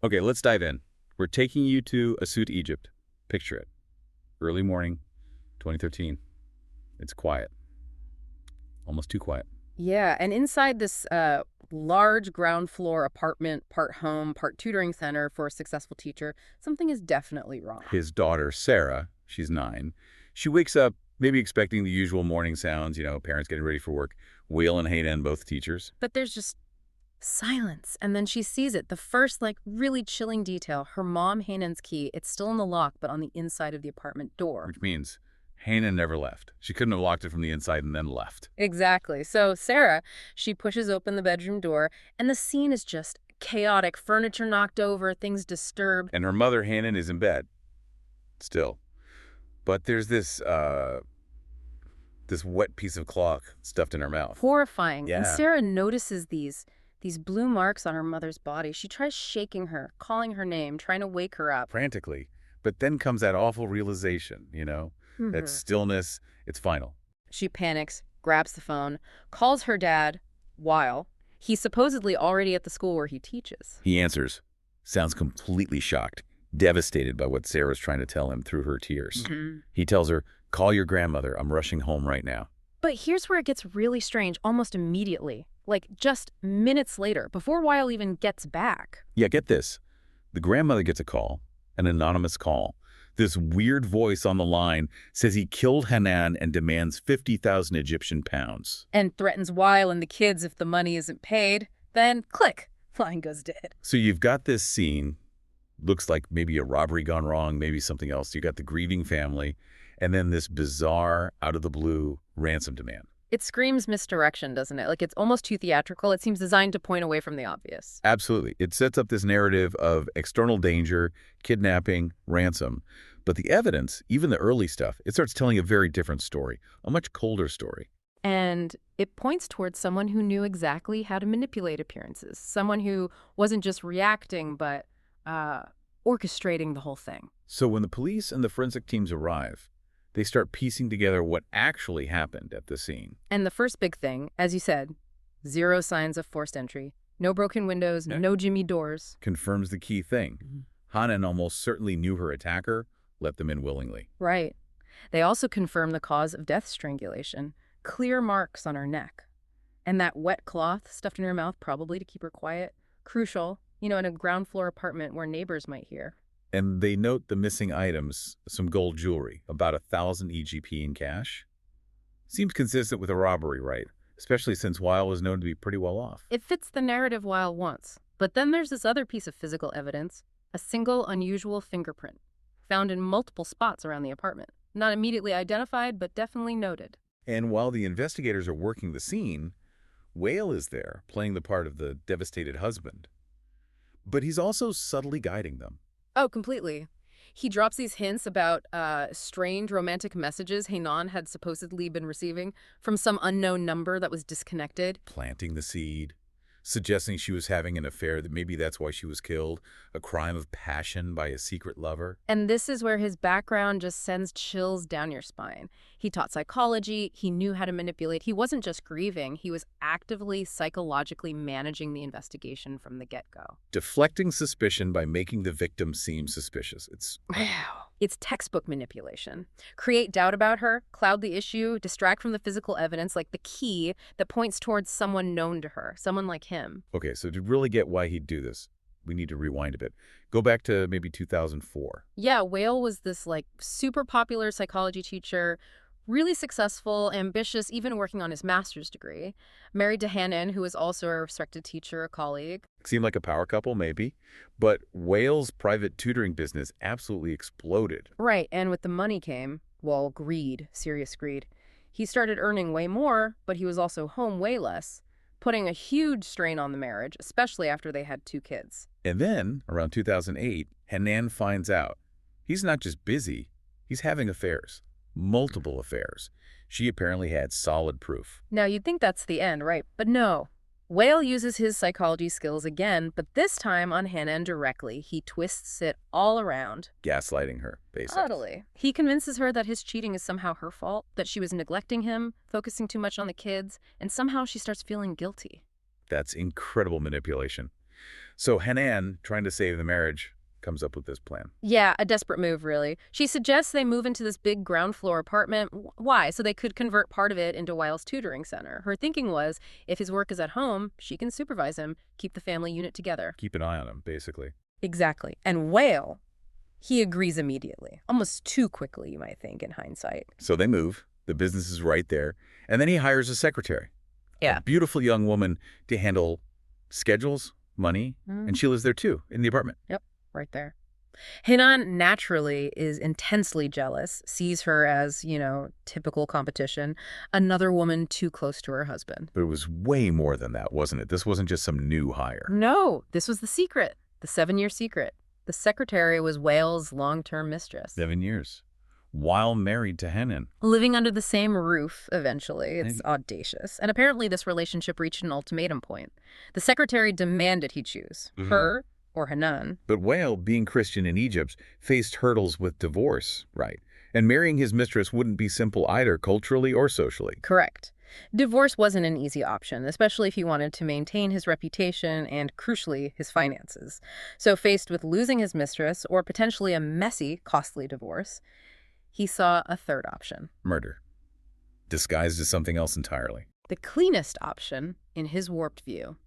Okay, let's dive in. We're taking you to Assiut, Egypt. Picture it. Early morning, 2013. It's quiet. Almost too quiet. Yeah, and inside this large ground floor apartment, part home, part tutoring center for a successful teacher, something is definitely wrong. His daughter, Sarah, she's 9. She wakes up maybe expecting the usual morning sounds, parents getting ready for work. Wael and Hanan, both teachers. But there's just silence. And then she sees it. The first, really chilling detail, her mom, Hanan's key, it's still in the lock, but on the inside of the apartment door. Which means Hanan never left. She couldn't have locked it from the inside and then left. Exactly. So Sarah, she pushes open the bedroom door, and the scene is just chaotic. Furniture knocked over, things disturbed. And her mother, Hanan, is in bed. Still. But there's this wet piece of cloth stuffed in her mouth. Horrifying. Yeah. And Sarah notices these blue marks on her mother's body. She tries shaking her, calling her name, trying to wake her up. Frantically. But then comes that awful realization, that stillness, it's final. She panics, grabs the phone, calls her dad, Wael. He's supposedly already at the school where he teaches. He answers, sounds completely shocked, devastated by what Sarah's trying to tell him through her tears. He tells her, call your grandmother, I'm rushing home right now. But here's where it gets really strange, almost immediately. Just minutes later, before Wael even gets back. Yeah, get this. The grandmother gets a call, an anonymous call. This weird voice on the line says he killed Hanan and demands 50,000 Egyptian pounds. And threatens Wael and the kids if the money isn't paid. Then, click, line goes dead. So you've got this scene, looks like maybe a robbery gone wrong, maybe something else. You got the grieving family, and then this bizarre, out-of-the-blue ransom demand. It screams misdirection, doesn't it? It's almost too theatrical. It seems designed to point away from the obvious. Absolutely. It sets up this narrative of external danger, kidnapping, ransom. But the evidence, even the early stuff, it starts telling a very different story, a much colder story. And it points towards someone who knew exactly how to manipulate appearances, someone who wasn't just reacting, but orchestrating the whole thing. So when the police and the forensic teams arrive, they start piecing together what actually happened at the scene. And the first big thing, as you said, 0 signs of forced entry, no broken windows, no Jimmy doors. Confirms the key thing. Hanan almost certainly knew her attacker, let them in willingly. Right. They also confirm the cause of death, strangulation, clear marks on her neck. And that wet cloth stuffed in her mouth, probably to keep her quiet. Crucial, in a ground floor apartment where neighbors might hear. And they note the missing items, some gold jewelry, about 1,000 EGP in cash. Seems consistent with a robbery, right? Especially since Wael was known to be pretty well off. It fits the narrative Wael wants. But then there's this other piece of physical evidence, a single unusual fingerprint, found in multiple spots around the apartment. Not immediately identified, but definitely noted. And while the investigators are working the scene, Wael is there, playing the part of the devastated husband. But he's also subtly guiding them. Oh, completely. He drops these hints about strange romantic messages Hanan had supposedly been receiving from some unknown number that was disconnected. Planting the seed, suggesting she was having an affair, that maybe that's why she was killed, a crime of passion by a secret lover. And this is where his background just sends chills down your spine. He taught psychology, he knew how to manipulate. He wasn't just grieving, he was actively, psychologically managing the investigation from the get-go. Deflecting suspicion by making the victim seem suspicious. It's textbook manipulation. Create doubt about her, cloud the issue, distract from the physical evidence, like the key that points towards someone known to her, someone like him. Okay, so to really get why he'd do this, we need to rewind a bit. Go back to maybe 2004. Yeah, Wael was this super popular psychology teacher, really successful, ambitious, even working on his master's degree. Married to Hanan, who was also a respected teacher, a colleague. Seemed like a power couple, maybe. But Wael's private tutoring business absolutely exploded. Right, and with the money came, greed, serious greed. He started earning way more, but he was also home way less, putting a huge strain on the marriage, especially after they had 2 kids. And then, around 2008, Hanan finds out. He's not just busy, he's having affairs. Multiple affairs. She apparently had solid proof. Now, you'd think that's the end, right? But no. Wael uses his psychology skills again, but this time on Hanan directly. He twists it all around. Gaslighting her, basically. Totally. He convinces her that his cheating is somehow her fault, that she was neglecting him, focusing too much on the kids, and somehow she starts feeling guilty. That's incredible manipulation. So Hanan, trying to save the marriage, comes up with this plan. Yeah, a desperate move, really. She suggests they move into this big ground floor apartment. Why? So they could convert part of it into Wael's tutoring center. Her thinking was, if his work is at home, she can supervise him, keep the family unit together. Keep an eye on him, basically. Exactly. And Wael, he agrees immediately. Almost too quickly, you might think, in hindsight. So they move. The business is right there. And then he hires a secretary. Yeah. A beautiful young woman to handle schedules, money, and she lives there too, in the apartment. Yep, right there. Hanan naturally is intensely jealous, sees her as, typical competition, another woman too close to her husband. But it was way more than that, wasn't it? This wasn't just some new hire. No, this was the secret, the 7-year secret. The secretary was Wael's long-term mistress. 7 years. While married to Hanan. Living under the same roof, eventually. It's audacious. And apparently this relationship reached an ultimatum point. The secretary demanded he choose her or Hanan. But Wael, being Christian in Egypt, faced hurdles with divorce, right? And marrying his mistress wouldn't be simple either, culturally or socially. Correct. Divorce wasn't an easy option, especially if he wanted to maintain his reputation and, crucially, his finances. So faced with losing his mistress or potentially a messy, costly divorce, he saw a third option. Murder. Disguised as something else entirely. The cleanest option, in his warped view.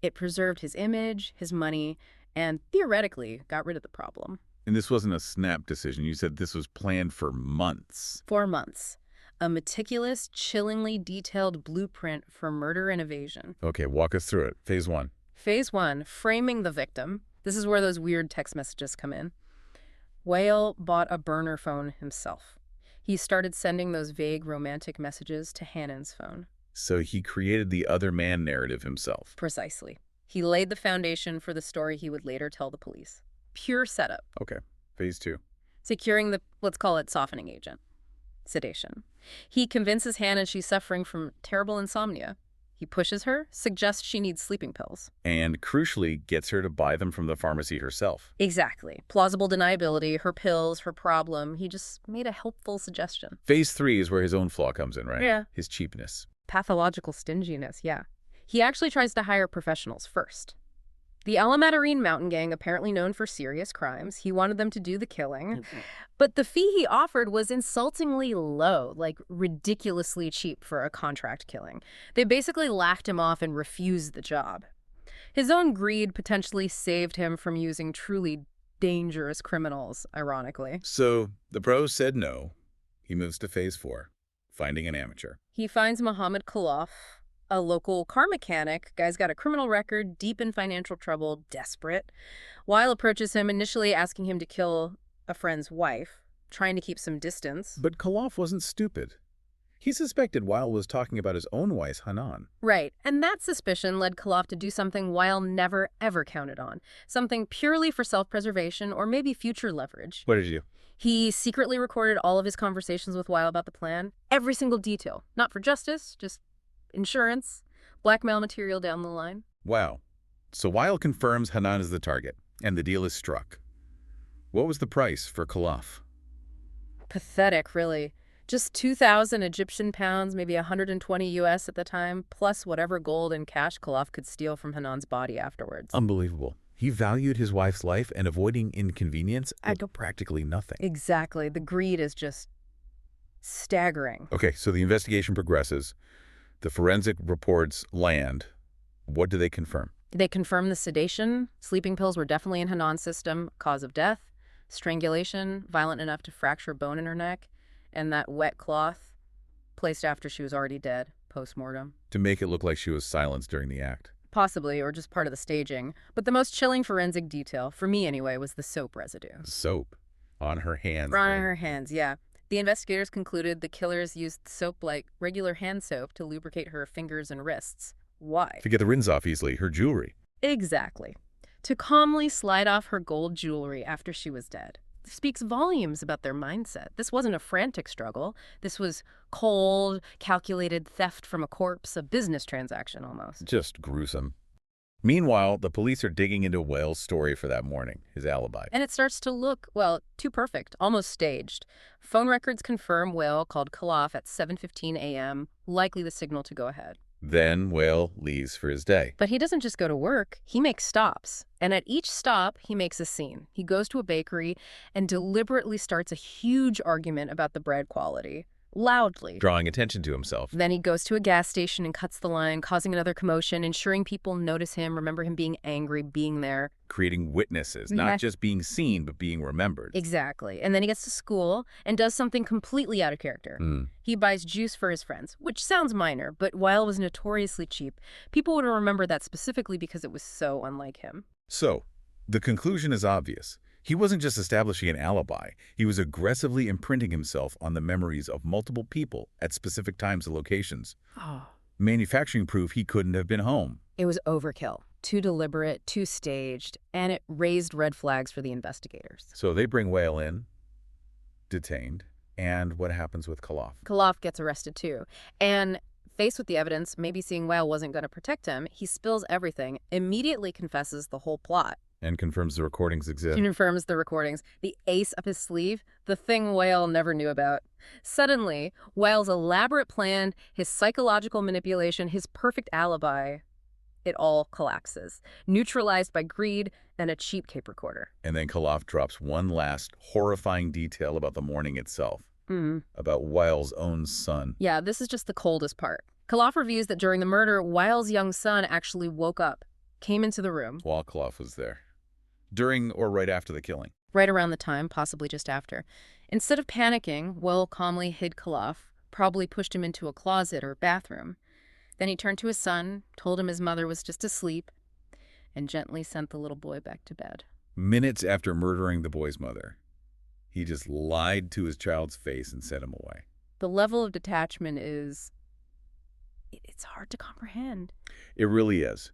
It preserved his image, his money, and theoretically got rid of the problem. And this wasn't a snap decision. You said this was planned for months. 4 months. A meticulous, chillingly detailed blueprint for murder and evasion. Okay, walk us through it. Phase 1. Phase 1, framing the victim. This is where those weird text messages come in. Wael bought a burner phone himself. He started sending those vague romantic messages to Hanan's phone. So he created the other man narrative himself. Precisely. He laid the foundation for the story he would later tell the police. Pure setup. Okay, phase 2. Securing the, let's call it, softening agent. Sedation. He convinces Hanan she's suffering from terrible insomnia. He pushes her, suggests she needs sleeping pills. And crucially, gets her to buy them from the pharmacy herself. Exactly. Plausible deniability, her pills, her problem. He just made a helpful suggestion. Phase 3 is where his own flaw comes in, right? Yeah. His cheapness. Pathological stinginess, yeah. He actually tries to hire professionals first. The Alametarine mountain gang, apparently known for serious crimes, he wanted them to do the killing. But the fee he offered was insultingly low, like ridiculously cheap for a contract killing. They basically laughed him off and refused the job. His own greed potentially saved him from using truly dangerous criminals, ironically. So the pros said no. He moves to phase 4, finding an amateur. He finds Mohamed Khalaf, a local car mechanic. Guy's got a criminal record, deep in financial trouble, desperate. Wael approaches him, initially asking him to kill a friend's wife, trying to keep some distance. But Khalaf wasn't stupid. He suspected Wael was talking about his own wife, Hanan. Right, and that suspicion led Khalaf to do something Wael never, ever counted on. Something purely for self-preservation or maybe future leverage. What did you do? He secretly recorded all of his conversations with Wael about the plan. Every single detail. Not for justice, just insurance, blackmail material down the line. Wow. So Wael confirms Hanan is the target, and the deal is struck. What was the price for Khalaf? Pathetic, really. Just 2,000 Egyptian pounds, maybe 120 US at the time, plus whatever gold and cash Khalaf could steal from Hanan's body afterwards. Unbelievable. He valued his wife's life, and avoiding inconvenience at practically nothing. Exactly. The greed is just staggering. Okay, so the investigation progresses. The forensic reports land. What do they confirm? They confirm the sedation. Sleeping pills were definitely in Hanan's system. Cause of death, strangulation, violent enough to fracture bone in her neck, and that wet cloth placed after she was already dead, post-mortem. To make it look like she was silenced during the act. Possibly, or just part of the staging. But the most chilling forensic detail, for me anyway, was the soap residue. Soap on her hands. On her hands, yeah. The investigators concluded the killers used soap like regular hand soap to lubricate her fingers and wrists. Why? To get the rinse off easily, her jewelry. Exactly. To calmly slide off her gold jewelry after she was dead. This speaks volumes about their mindset. This wasn't a frantic struggle. This was cold, calculated theft from a corpse, a business transaction almost. Just gruesome. Meanwhile, the police are digging into Wael's story for that morning, his alibi. And it starts to look, well, too perfect, almost staged. Phone records confirm Wael called Khalaf at 7:15 a.m., likely the signal to go ahead. Then Wael leaves for his day. But he doesn't just go to work, he makes stops. And at each stop, he makes a scene. He goes to a bakery and deliberately starts a huge argument about the bread quality. Loudly. Drawing attention to himself. Then he goes to a gas station and cuts the line, causing another commotion, ensuring people notice him, remember him being angry, being there. Creating witnesses, not just being seen, but being remembered. Exactly. And then he gets to school and does something completely out of character. He buys juice for his friends, which sounds minor, but Wael was notoriously cheap. People would remember that specifically because it was so unlike him. So, the conclusion is obvious. He wasn't just establishing an alibi. He was aggressively imprinting himself on the memories of multiple people at specific times and locations. Manufacturing proof he couldn't have been home. It was overkill. Too deliberate, too staged, and it raised red flags for the investigators. So they bring Wael in, detained, and what happens with Khalaf? Khalaf gets arrested too. And faced with the evidence, maybe seeing Wael wasn't going to protect him, he spills everything, immediately confesses the whole plot. And confirms the recordings exist. Confirms the recordings. The ace up his sleeve, the thing Wael never knew about. Suddenly, Wael's elaborate plan, his psychological manipulation, his perfect alibi, it all collapses, neutralized by greed and a cheap tape recorder. And then Khalaf drops one last horrifying detail about the morning itself. About Wael's own son. Yeah, this is just the coldest part. Khalaf reveals that during the murder, Wael's young son actually woke up, came into the room. While Khalaf was there. During or right after the killing. Right around the time, possibly just after. Instead of panicking, Wael calmly hid Khalaf, probably pushed him into a closet or bathroom. Then he turned to his son, told him his mother was just asleep, and gently sent the little boy back to bed. Minutes after murdering the boy's mother, he just lied to his child's face and sent him away. The level of detachment it's hard to comprehend. It really is.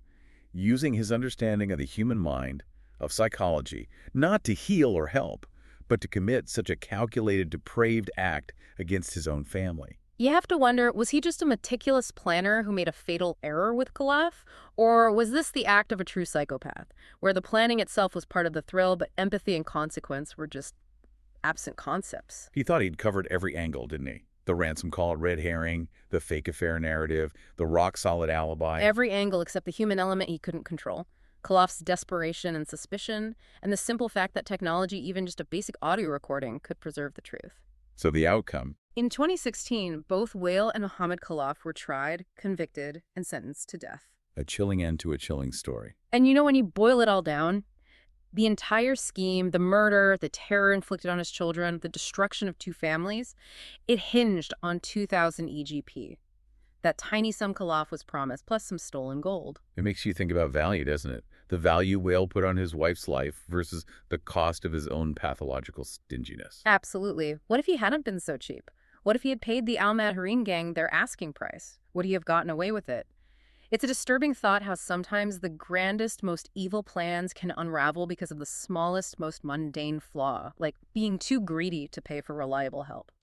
Using his understanding of the human mind, of psychology, not to heal or help, but to commit such a calculated, depraved act against his own family. You have to wonder, was he just a meticulous planner who made a fatal error with Khalaf? Or was this the act of a true psychopath, where the planning itself was part of the thrill, but empathy and consequence were just absent concepts? He thought he'd covered every angle, didn't he? The ransom call at Red Herring, the fake affair narrative, the rock-solid alibi. Every angle except the human element he couldn't control. Khalaf's desperation and suspicion, and the simple fact that technology, even just a basic audio recording, could preserve the truth. So the outcome? In 2016, both Wael and Mohamed Khalaf were tried, convicted, and sentenced to death. A chilling end to a chilling story. And you know, when you boil it all down, the entire scheme, the murder, the terror inflicted on his children, the destruction of two families, it hinged on 2,000 EGP. That tiny sum Khalaf was promised, plus some stolen gold. It makes you think about value, doesn't it? The value Wael put on his wife's life versus the cost of his own pathological stinginess. Absolutely. What if he hadn't been so cheap? What if he had paid the Al Madharin gang their asking price? Would he have gotten away with it? It's a disturbing thought how sometimes the grandest, most evil plans can unravel because of the smallest, most mundane flaw, like being too greedy to pay for reliable help.